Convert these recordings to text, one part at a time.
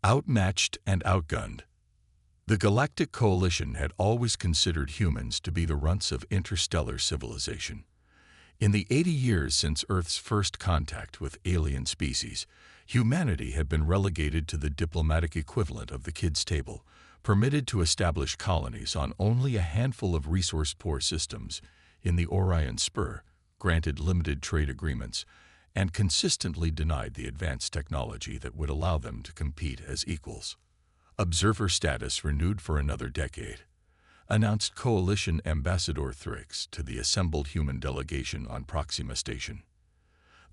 Outmatched and outgunned. The Galactic Coalition had always considered humans to be the runts of interstellar civilization. In the 80 years since Earth's first contact with alien species, humanity had been relegated to the diplomatic equivalent of the kids' table, permitted to establish colonies on only a handful of resource-poor systems in the Orion Spur, granted limited trade agreements, and consistently denied the advanced technology that would allow them to compete as equals. Observer status renewed for another decade, announced Coalition Ambassador Thrix to the assembled human delegation on Proxima Station.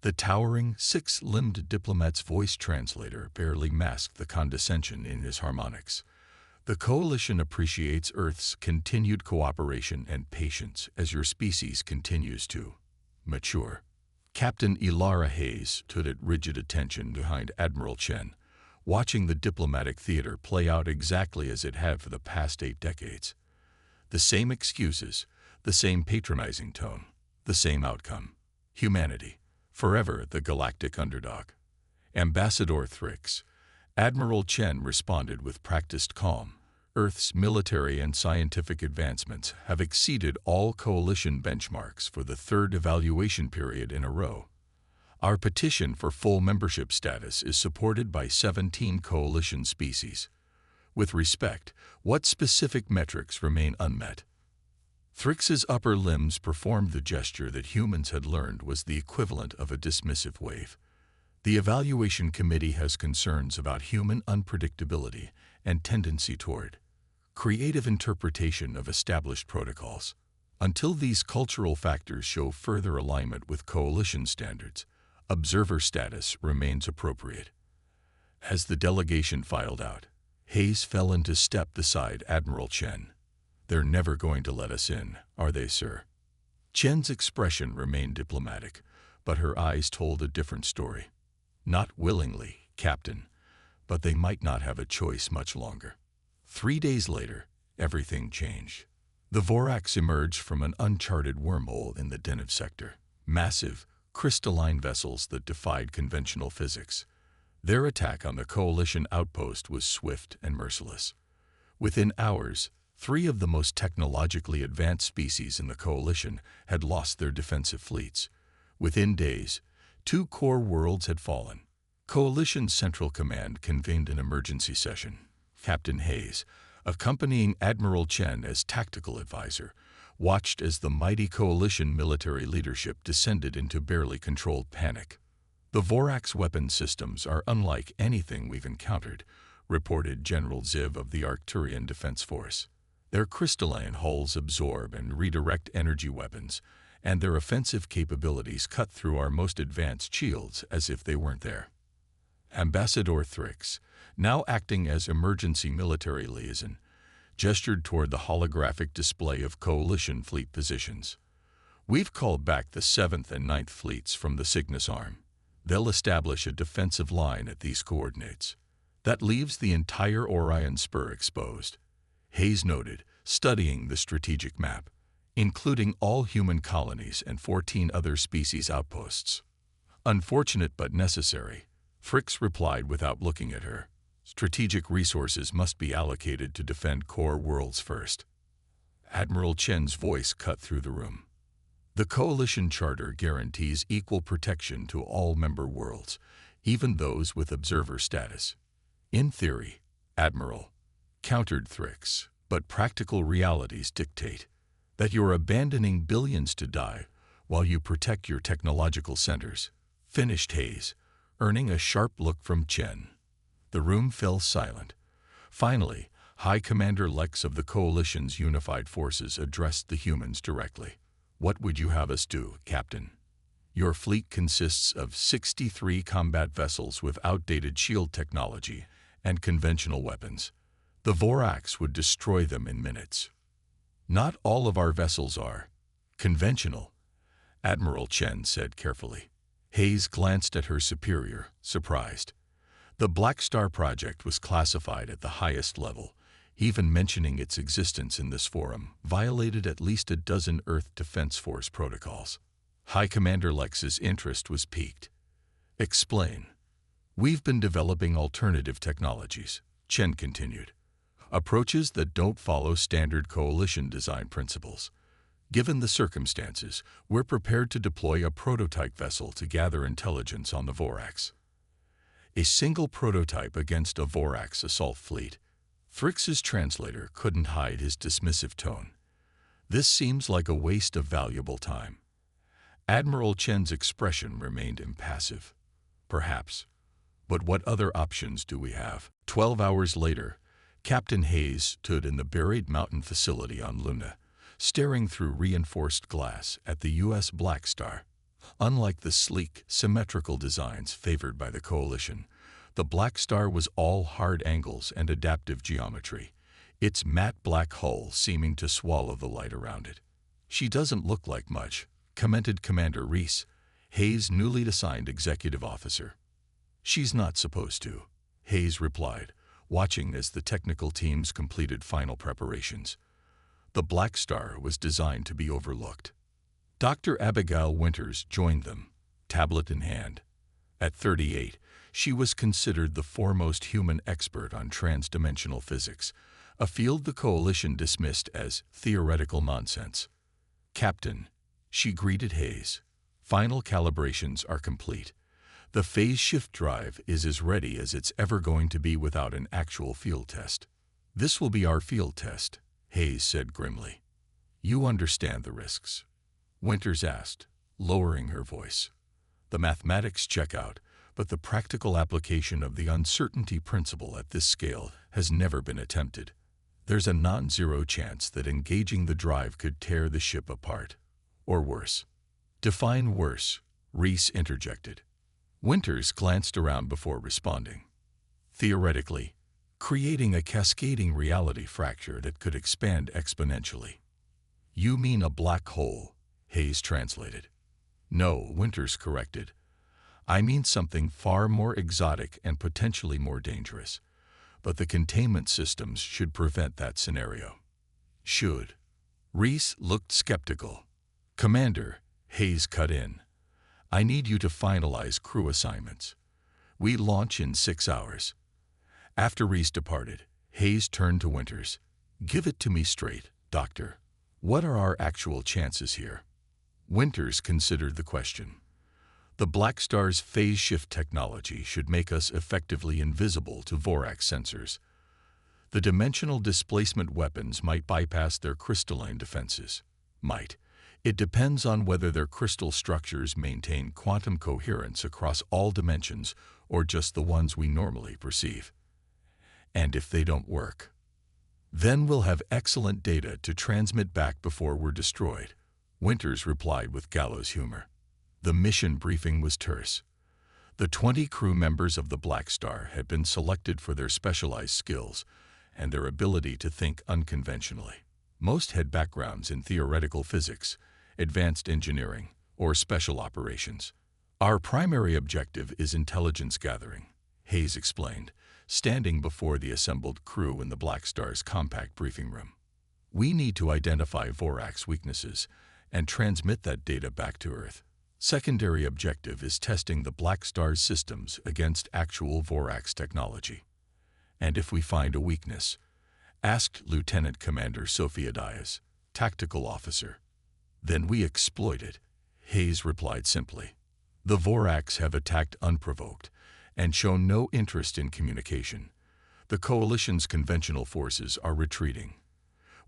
The towering, six-limbed diplomat's voice translator barely masked the condescension in his harmonics. The Coalition appreciates Earth's continued cooperation and patience as your species continues to mature. Captain Ilara Hayes stood at rigid attention behind Admiral Chen, watching the diplomatic theater play out exactly as it had for the past 8 decades. The same excuses, the same patronizing tone, the same outcome. Humanity, forever the galactic underdog. Ambassador Thrix. Admiral Chen responded with practiced calm. Earth's military and scientific advancements have exceeded all Coalition benchmarks for the 3rd evaluation period in a row. Our petition for full membership status is supported by 17 Coalition species. With respect, what specific metrics remain unmet? Thrix's upper limbs performed the gesture that humans had learned was the equivalent of a dismissive wave. The evaluation committee has concerns about human unpredictability and tendency toward creative interpretation of established protocols. Until these cultural factors show further alignment with Coalition standards, observer status remains appropriate. As the delegation filed out, Hayes fell into step beside Admiral Chen. "They're never going to let us in, are they, sir?" Chen's expression remained diplomatic, but her eyes told a different story. "Not willingly, Captain, but they might not have a choice much longer." 3 days later, everything changed. The Vorax emerged from an uncharted wormhole in the Deneb sector. Massive, crystalline vessels that defied conventional physics. Their attack on the Coalition outpost was swift and merciless. Within hours, 3 of the most technologically advanced species in the Coalition had lost their defensive fleets. Within days, 2 core worlds had fallen. Coalition Central Command convened an emergency session. Captain Hayes, accompanying Admiral Chen as tactical advisor, watched as the mighty Coalition military leadership descended into barely controlled panic. "The Vorax weapon systems are unlike anything we've encountered," reported General Ziv of the Arcturian Defense Force. "Their crystalline hulls absorb and redirect energy weapons, and their offensive capabilities cut through our most advanced shields as if they weren't there." Ambassador Thrix, now acting as emergency military liaison, gestured toward the holographic display of Coalition fleet positions. "We've called back the 7th and 9th fleets from the Cygnus Arm. They'll establish a defensive line at these coordinates. That leaves the entire Orion Spur exposed," Hayes noted, studying the strategic map, "including all human colonies and 14 other species outposts." "Unfortunate but necessary," Thrix replied without looking at her. "Strategic resources must be allocated to defend core worlds first." Admiral Chen's voice cut through the room. "The Coalition Charter guarantees equal protection to all member worlds, even those with observer status." "In theory, Admiral," countered Thrix, "but practical realities dictate that you're abandoning billions to die while you protect your technological centers," finished Hayes, earning a sharp look from Chen. The room fell silent. Finally, High Commander Lex of the Coalition's unified forces addressed the humans directly. "What would you have us do, Captain? Your fleet consists of 63 combat vessels with outdated shield technology and conventional weapons. The Vorax would destroy them in minutes." "Not all of our vessels are conventional," Admiral Chen said carefully. Hayes glanced at her superior, surprised. The Blackstar project was classified at the highest level. Even mentioning its existence in this forum violated at least a dozen Earth Defense Force protocols. High Commander Lex's interest was piqued. "Explain." We've been developing alternative technologies, Chen continued. Approaches that don't follow standard coalition design principles. Given the circumstances, we're prepared to deploy a prototype vessel to gather intelligence on the Vorax. A single prototype against a Vorax assault fleet. Frix's translator couldn't hide his dismissive tone. This seems like a waste of valuable time. Admiral Chen's expression remained impassive. Perhaps. But what other options do we have? 12 hours later, Captain Hayes stood in the buried mountain facility on Luna, staring through reinforced glass at the U.S. Blackstar. Unlike the sleek, symmetrical designs favored by the Coalition, the Blackstar was all hard angles and adaptive geometry, its matte black hull seeming to swallow the light around it. "She doesn't look like much," commented Commander Reese, Hayes' newly assigned executive officer. "She's not supposed to," Hayes replied, watching as the technical teams completed final preparations. The Blackstar was designed to be overlooked. Dr. Abigail Winters joined them, tablet in hand. At 38, she was considered the foremost human expert on transdimensional physics, a field the Coalition dismissed as theoretical nonsense. "Captain," she greeted Hayes, "final calibrations are complete. The phase shift drive is as ready as it's ever going to be without an actual field test." "This will be our field test," Hayes said grimly. "You understand the risks?" Winters asked, lowering her voice. "The mathematics check out, but the practical application of the uncertainty principle at this scale has never been attempted. There's a non-zero chance that engaging the drive could tear the ship apart. Or worse." "Define worse," Reese interjected. Winters glanced around before responding. "Theoretically, creating a cascading reality fracture that could expand exponentially." "You mean a black hole," Hayes translated. "No," Winters corrected. "I mean something far more exotic and potentially more dangerous. But the containment systems should prevent that scenario." "Should?" Reese looked skeptical. "Commander," Hayes cut in, "I need you to finalize crew assignments. We launch in 6 hours." After Reese departed, Hayes turned to Winters. "Give it to me straight, Doctor. What are our actual chances here?" Winters considered the question. "The Blackstar's phase shift technology should make us effectively invisible to Vorax sensors. The dimensional displacement weapons might bypass their crystalline defenses. Might. It depends on whether their crystal structures maintain quantum coherence across all dimensions or just the ones we normally perceive. And if they don't work, then we'll have excellent data to transmit back before we're destroyed," Winters replied with gallows humor. The mission briefing was terse. The 20 crew members of the Blackstar had been selected for their specialized skills and their ability to think unconventionally. Most had backgrounds in theoretical physics, advanced engineering, or special operations. "Our primary objective is intelligence gathering," Hayes explained, standing before the assembled crew in the Blackstar's compact briefing room. "We need to identify Vorax weaknesses and transmit that data back to Earth. Secondary objective is testing the Blackstar's systems against actual Vorax technology. And if we find a weakness," asked Lieutenant Commander Sophia Diaz, tactical officer, "then we exploit it," Hayes replied simply. "The Vorax have attacked unprovoked and shown no interest in communication. The Coalition's conventional forces are retreating.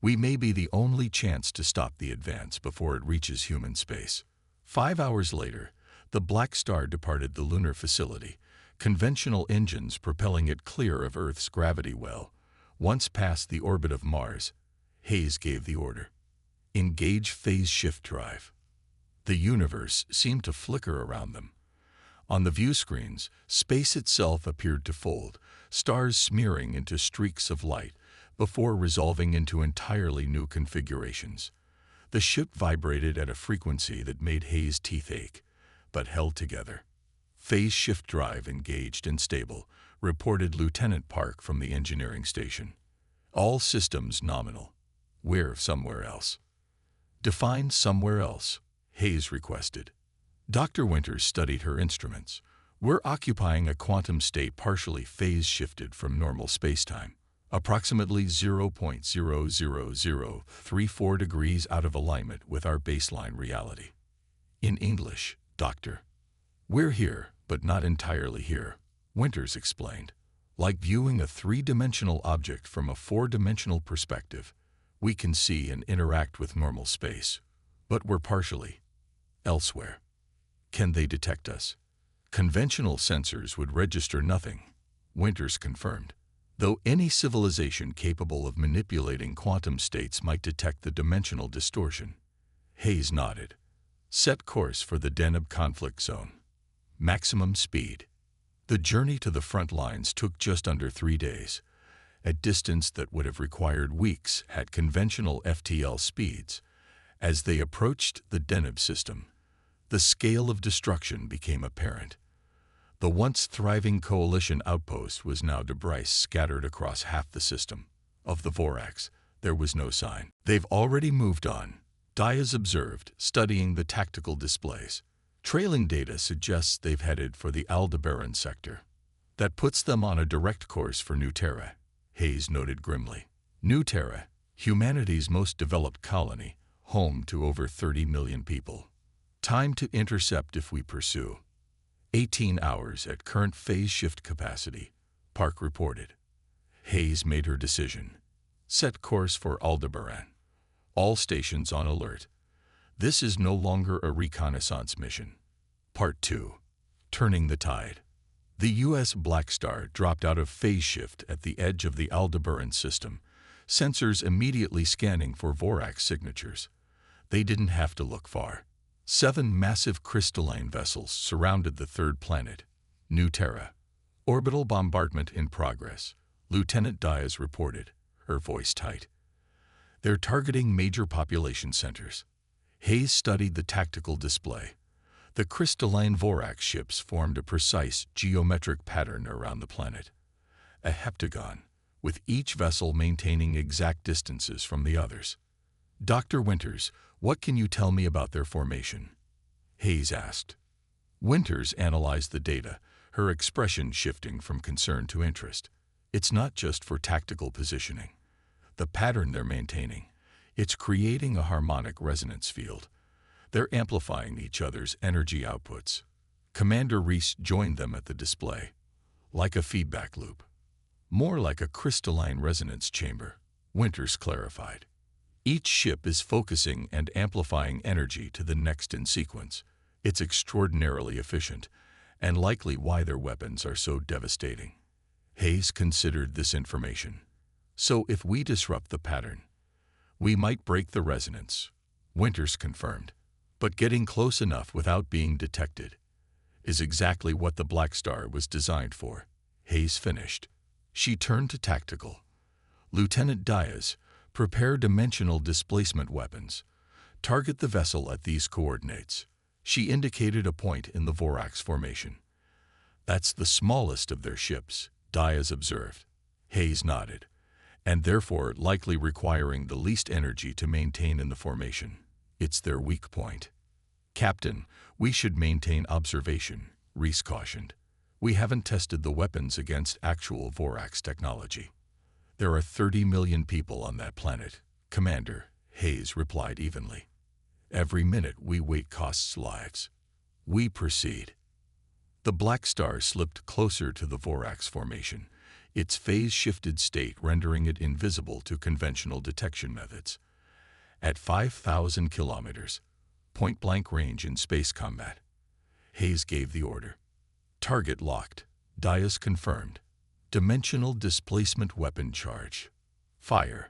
We may be the only chance to stop the advance before it reaches human space." 5 hours later, the Blackstar departed the lunar facility, conventional engines propelling it clear of Earth's gravity well. Once past the orbit of Mars, Hayes gave the order. "Engage phase shift drive." The universe seemed to flicker around them. On the view screens, space itself appeared to fold, stars smearing into streaks of light before resolving into entirely new configurations. The ship vibrated at a frequency that made Hayes' teeth ache, but held together. "Phase shift drive engaged and stable," reported Lieutenant Park from the engineering station. "All systems nominal. We're somewhere else." "Define somewhere else," Hayes requested. Dr. Winters studied her instruments. We're occupying a quantum state partially phase-shifted from normal spacetime, approximately 0.00034 degrees out of alignment with our baseline reality. In English, Doctor, we're here, but not entirely here, Winters explained. Like viewing a three-dimensional object from a four-dimensional perspective, we can see and interact with normal space, but we're partially elsewhere. Can they detect us? Conventional sensors would register nothing, Winters confirmed, though any civilization capable of manipulating quantum states might detect the dimensional distortion. Hayes nodded. Set course for the Deneb conflict zone. Maximum speed. The journey to the front lines took just under 3 days, a distance that would have required weeks had conventional FTL speeds. As they approached the Deneb system, the scale of destruction became apparent. The once thriving coalition outpost was now debris scattered across half the system. Of the Vorax, there was no sign. They've already moved on, Diaz observed, studying the tactical displays. Trailing data suggests they've headed for the Aldebaran sector. That puts them on a direct course for New Terra, Hayes noted grimly. New Terra, humanity's most developed colony, home to over 30 million people. Time to intercept if we pursue. 18 hours at current phase shift capacity, Park reported. Hayes made her decision. Set course for Aldebaran. All stations on alert. This is no longer a reconnaissance mission. Part 2. Turning the tide. The USS Blackstar dropped out of phase shift at the edge of the Aldebaran system, sensors immediately scanning for Vorax signatures. They didn't have to look far. 7 massive crystalline vessels surrounded the third planet, New Terra. Orbital bombardment in progress, Lieutenant Diaz reported, her voice tight. They're targeting major population centers. Hayes studied the tactical display. The crystalline Vorax ships formed a precise geometric pattern around the planet, a heptagon, with each vessel maintaining exact distances from the others. Dr. Winters, what can you tell me about their formation? Hayes asked. Winters analyzed the data, her expression shifting from concern to interest. It's not just for tactical positioning. The pattern they're maintaining, it's creating a harmonic resonance field. They're amplifying each other's energy outputs. Commander Reese joined them at the display. Like a feedback loop. More like a crystalline resonance chamber, Winters clarified. Each ship is focusing and amplifying energy to the next in sequence. It's extraordinarily efficient, and likely why their weapons are so devastating. Hayes considered this information. So if we disrupt the pattern, we might break the resonance, Winters confirmed. But getting close enough without being detected is exactly what the Blackstar was designed for, Hayes finished. She turned to tactical. Lieutenant Diaz, prepare dimensional displacement weapons. Target the vessel at these coordinates. She indicated a point in the Vorax formation. That's the smallest of their ships, Diaz observed. Hayes nodded, and therefore likely requiring the least energy to maintain in the formation. It's their weak point. Captain, we should maintain observation, Reese cautioned. We haven't tested the weapons against actual Vorax technology. There are 30 million people on that planet, Commander, Hayes replied evenly. Every minute we wait costs lives. We proceed. The Blackstar slipped closer to the Vorax formation, its phase-shifted state rendering it invisible to conventional detection methods. At 5,000 kilometers, point-blank range in space combat, Hayes gave the order. Target locked, Diaz confirmed. Dimensional displacement weapon charge. Fire.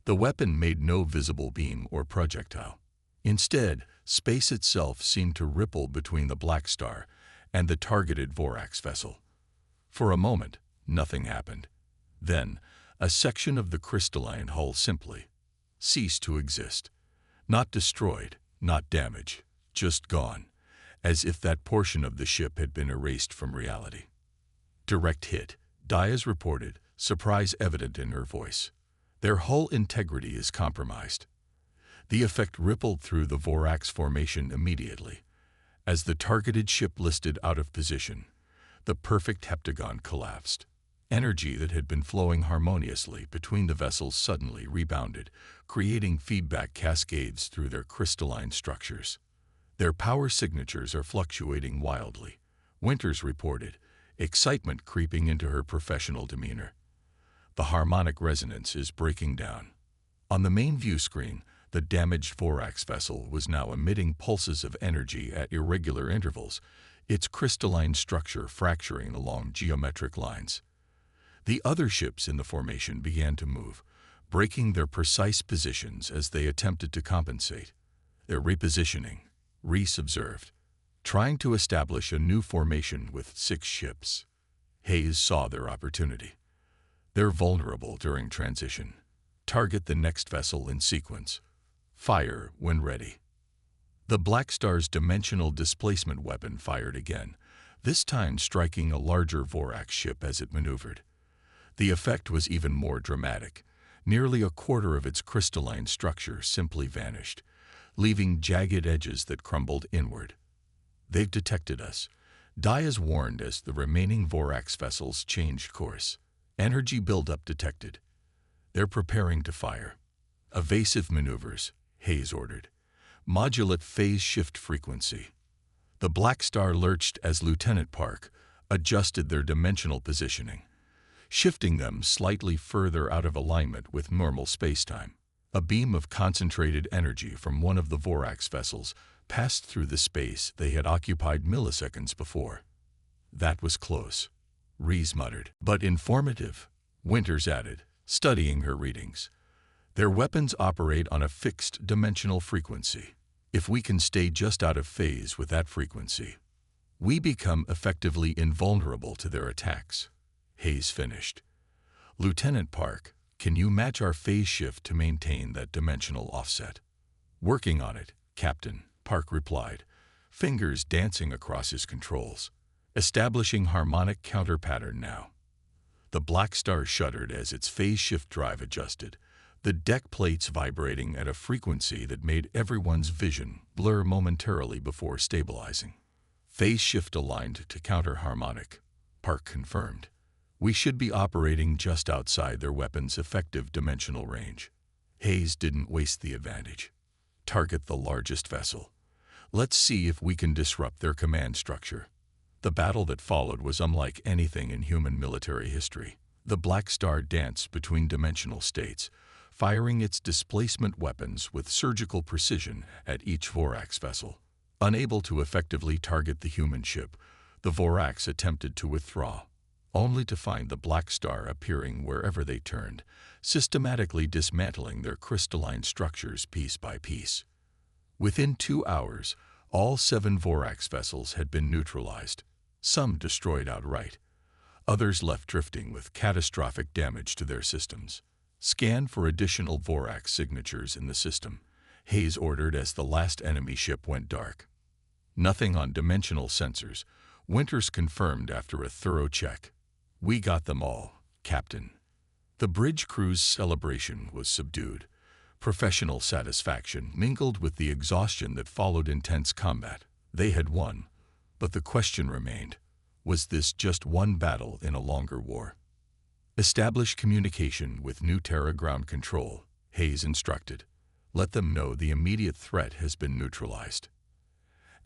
The weapon made no visible beam or projectile. Instead, space itself seemed to ripple between the Blackstar and the targeted Vorax vessel. For a moment, nothing happened. Then, a section of the crystalline hull simply ceased to exist. Not destroyed, not damaged, just gone, as if that portion of the ship had been erased from reality. Direct hit, Diaz reported, surprise evident in her voice. Their hull integrity is compromised. The effect rippled through the Vorax formation immediately. As the targeted ship listed out of position, The perfect heptagon collapsed. Energy that had been flowing harmoniously between the vessels suddenly rebounded, creating feedback cascades through their crystalline structures. Their power signatures are fluctuating wildly, Winters reported, excitement creeping into her professional demeanor. The harmonic resonance is breaking down. On the main view screen, the damaged Vorax vessel was now emitting pulses of energy at irregular intervals, its crystalline structure fracturing along geometric lines. The other ships in the formation began to move, breaking their precise positions as they attempted to compensate. Their repositioning, Reese observed, trying to establish a new formation with 6 ships. Hayes saw their opportunity. They're vulnerable during transition. Target the next vessel in sequence. Fire when ready. The Blackstar's dimensional displacement weapon fired again, this time striking a larger Vorax ship as it maneuvered. The effect was even more dramatic. Nearly a quarter of its crystalline structure simply vanished, leaving jagged edges that crumbled inward. They've detected us, Diaz warned as the remaining Vorax vessels changed course. Energy buildup detected. They're preparing to fire. Evasive maneuvers, Hayes ordered. Modulate phase shift frequency. The Blackstar lurched as Lieutenant Park adjusted their dimensional positioning, shifting them slightly further out of alignment with normal spacetime. A beam of concentrated energy from one of the Vorax vessels passed through the space they had occupied milliseconds before. That was close, Reese muttered. But informative, Winters added, studying her readings. Their weapons operate on a fixed dimensional frequency. If we can stay just out of phase with that frequency, we become effectively invulnerable to their attacks. Hayes finished. Lieutenant Park, can you match our phase shift to maintain that dimensional offset? Working on it, Captain, Park replied, fingers dancing across his controls. Establishing harmonic counter pattern now. The Blackstar shuddered as its phase shift drive adjusted, the deck plates vibrating at a frequency that made everyone's vision blur momentarily before stabilizing. Phase shift aligned to counter harmonic, Park confirmed. We should be operating just outside their weapon's effective dimensional range. Hayes didn't waste the advantage. Target the largest vessel. Let's see if we can disrupt their command structure. The battle that followed was unlike anything in human military history. The Blackstar danced between dimensional states, firing its displacement weapons with surgical precision at each Vorax vessel. Unable to effectively target the human ship, the Vorax attempted to withdraw, only to find the Blackstar appearing wherever they turned, systematically dismantling their crystalline structures piece by piece. Within 2 hours, all 7 Vorax vessels had been neutralized, some destroyed outright, others left drifting with catastrophic damage to their systems. Scan for additional Vorax signatures in the system, Hayes ordered as the last enemy ship went dark. Nothing on dimensional sensors, Winters confirmed after a thorough check. We got them all, Captain. The bridge crew's celebration was subdued. Professional satisfaction mingled with the exhaustion that followed intense combat. They had won, but the question remained, was this just one battle in a longer war? Establish communication with New Terra ground control, Hayes instructed. Let them know the immediate threat has been neutralized.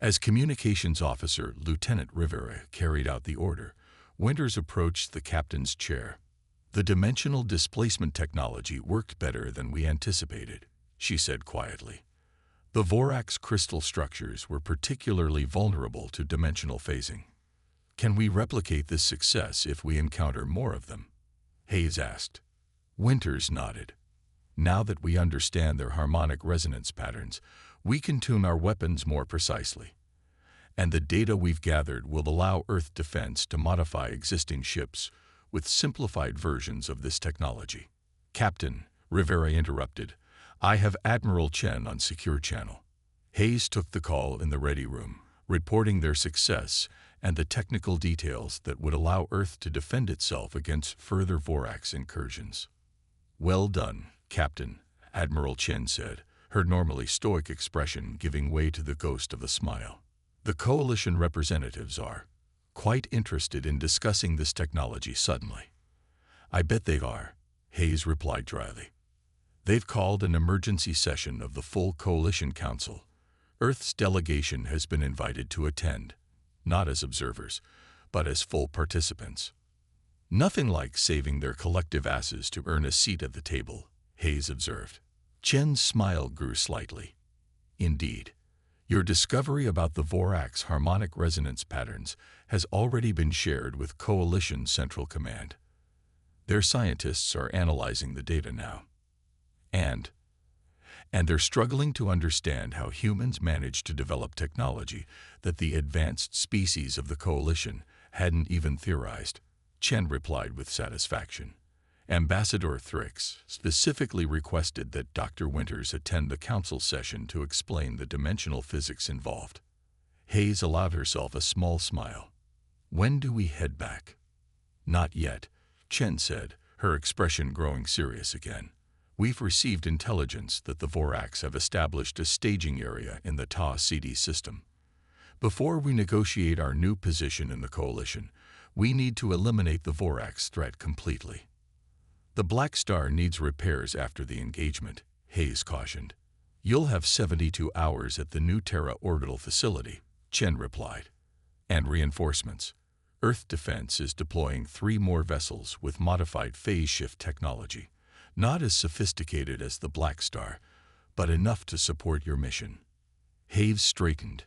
As communications officer, Lieutenant Rivera carried out the order. Winters approached the captain's chair. The dimensional displacement technology worked better than we anticipated, she said quietly. The Vorax crystal structures were particularly vulnerable to dimensional phasing. Can we replicate this success if we encounter more of them? Hayes asked. Winters nodded. Now that we understand their harmonic resonance patterns, we can tune our weapons more precisely. And the data we've gathered will allow Earth defense to modify existing ships with simplified versions of this technology. Captain, Rivera interrupted, I have Admiral Chen on secure channel. Hayes took the call in the ready room, reporting their success and the technical details that would allow Earth to defend itself against further Vorax incursions. Well done, Captain, Admiral Chen said, her normally stoic expression giving way to the ghost of a smile. The coalition representatives are quite interested in discussing this technology suddenly. "I bet they are," Hayes replied dryly. "They've called an emergency session of the full Coalition Council. Earth's delegation has been invited to attend, not as observers, but as full participants." "Nothing like saving their collective asses to earn a seat at the table," Hayes observed. Chen's smile grew slightly. "Indeed. Your discovery about the Vorax harmonic resonance patterns has already been shared with Coalition Central Command. Their scientists are analyzing the data now. And they're struggling to understand how humans managed to develop technology that the advanced species of the Coalition hadn't even theorized," Chen replied with satisfaction. "Ambassador Thrix specifically requested that Dr. Winters attend the council session to explain the dimensional physics involved." Hayes allowed herself a small smile. "When do we head back?" "Not yet," Chen said, her expression growing serious again. "We've received intelligence that the Vorax have established a staging area in the Ta-CD system. Before we negotiate our new position in the Coalition, we need to eliminate the Vorax threat completely." "The Blackstar needs repairs after the engagement," Hayes cautioned. "You'll have 72 hours at the new Terra orbital facility," Chen replied. "And reinforcements. Earth Defense is deploying 3 more vessels with modified phase shift technology. Not as sophisticated as the Blackstar, but enough to support your mission." Hayes straightened.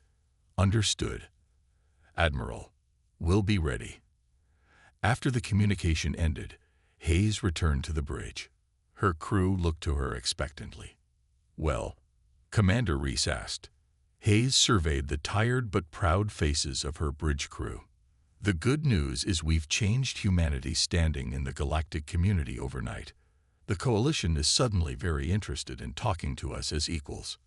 "Understood. Admiral, we'll be ready." After the communication ended, Hayes returned to the bridge. Her crew looked to her expectantly. "Well?" Commander Reese asked. Hayes surveyed the tired but proud faces of her bridge crew. "The good news is we've changed humanity's standing in the galactic community overnight. The Coalition is suddenly very interested in talking to us as equals."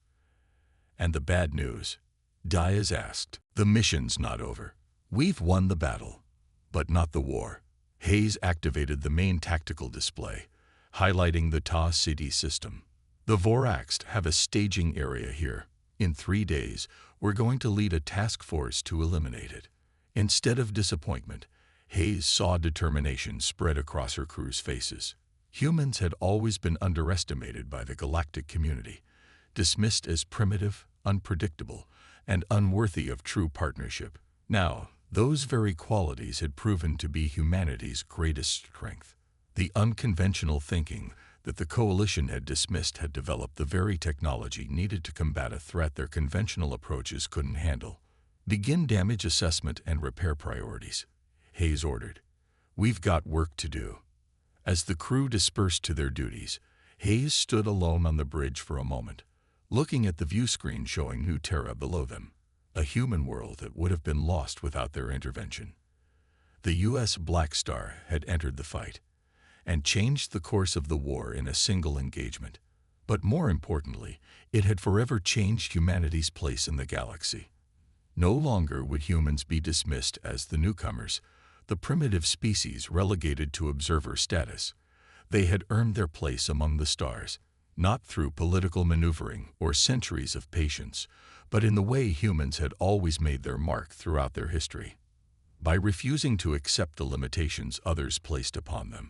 "And the bad news?" Diaz asked. "The mission's not over. We've won the battle, but not the war." Hayes activated the main tactical display, highlighting the Ta-CD system. "The Vorax have a staging area here. In 3 days, we're going to lead a task force to eliminate it." Instead of disappointment, Hayes saw determination spread across her crew's faces. Humans had always been underestimated by the galactic community, dismissed as primitive, unpredictable, and unworthy of true partnership. Now, those very qualities had proven to be humanity's greatest strength. The unconventional thinking that the Coalition had dismissed had developed the very technology needed to combat a threat their conventional approaches couldn't handle. "Begin damage assessment and repair priorities," Hayes ordered. "We've got work to do." As the crew dispersed to their duties, Hayes stood alone on the bridge for a moment, looking at the view screen showing New Terra below them, a human world that would have been lost without their intervention. The USS Blackstar had entered the fight and changed the course of the war in a single engagement. But more importantly, it had forever changed humanity's place in the galaxy. No longer would humans be dismissed as the newcomers, the primitive species relegated to observer status. They had earned their place among the stars, not through political maneuvering or centuries of patience, but in the way humans had always made their mark throughout their history. By refusing to accept the limitations others placed upon them.